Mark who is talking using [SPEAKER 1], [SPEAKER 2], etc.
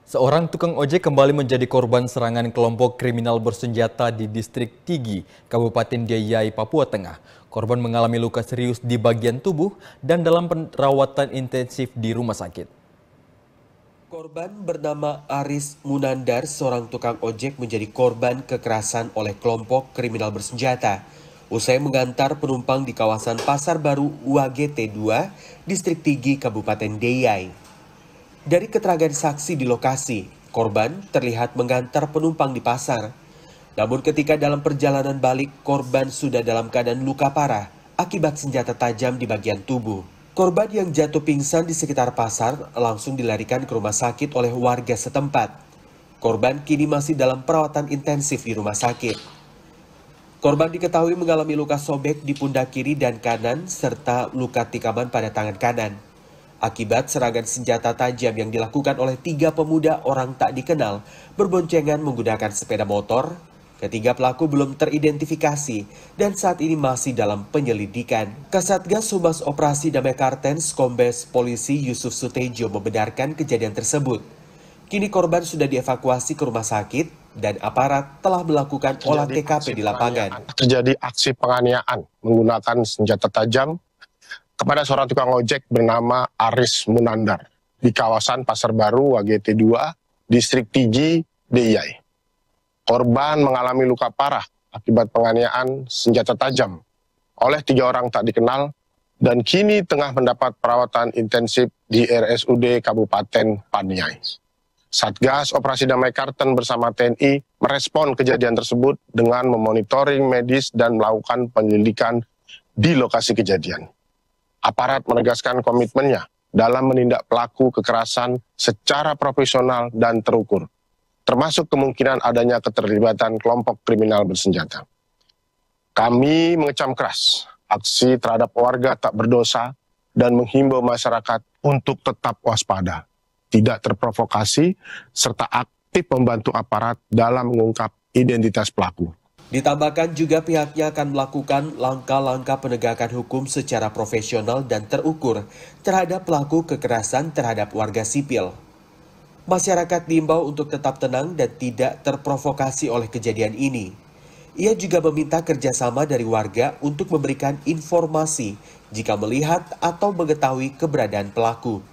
[SPEAKER 1] Seorang tukang ojek kembali menjadi korban serangan kelompok kriminal bersenjata di distrik Tigi, Kabupaten Deiyai, Papua Tengah. Korban mengalami luka serius di bagian tubuh dan dalam perawatan intensif di rumah sakit.
[SPEAKER 2] Korban bernama Aris Munandar, seorang tukang ojek menjadi korban kekerasan oleh kelompok kriminal bersenjata. Usai mengantar penumpang di kawasan Pasar Baru UAGT 2, distrik Tigi, Kabupaten Deiyai. Dari keterangan saksi di lokasi, korban terlihat mengantar penumpang di pasar. Namun ketika dalam perjalanan balik, korban sudah dalam keadaan luka parah akibat senjata tajam di bagian tubuh. Korban yang jatuh pingsan di sekitar pasar langsung dilarikan ke rumah sakit oleh warga setempat. Korban kini masih dalam perawatan intensif di rumah sakit. Korban diketahui mengalami luka sobek di pundak kiri dan kanan serta luka tikaman pada tangan kanan. Akibat serangan senjata tajam yang dilakukan oleh 3 pemuda orang tak dikenal berboncengan menggunakan sepeda motor, ketiga pelaku belum teridentifikasi dan saat ini masih dalam penyelidikan. Kasatgas Humas Operasi Damai Kartens Kombes Polisi Yusuf Sutejo membenarkan kejadian tersebut. Kini korban sudah dievakuasi ke rumah sakit dan aparat telah melakukan olah TKP di lapangan.
[SPEAKER 3] Terjadi aksi penganiayaan menggunakan senjata tajam kepada seorang tukang ojek bernama Aris Munandar di kawasan Pasar Baru UAGT 2, distrik Tigi, Deiyai. Korban mengalami luka parah akibat penganiayaan senjata tajam oleh 3 orang tak dikenal dan kini tengah mendapat perawatan intensif di RSUD Kabupaten Paniai. Satgas Operasi Damai Karten bersama TNI merespon kejadian tersebut dengan memonitoring medis dan melakukan penyelidikan di lokasi kejadian. Aparat menegaskan komitmennya dalam menindak pelaku kekerasan secara profesional dan terukur, termasuk kemungkinan adanya keterlibatan kelompok kriminal bersenjata. Kami mengecam keras aksi terhadap warga tak berdosa dan menghimbau masyarakat untuk tetap waspada, tidak terprovokasi, serta aktif membantu aparat dalam mengungkap identitas pelaku.
[SPEAKER 2] Ditambahkan juga pihaknya akan melakukan langkah-langkah penegakan hukum secara profesional dan terukur terhadap pelaku kekerasan terhadap warga sipil. Masyarakat diimbau untuk tetap tenang dan tidak terprovokasi oleh kejadian ini. Ia juga meminta kerjasama dari warga untuk memberikan informasi jika melihat atau mengetahui keberadaan pelaku.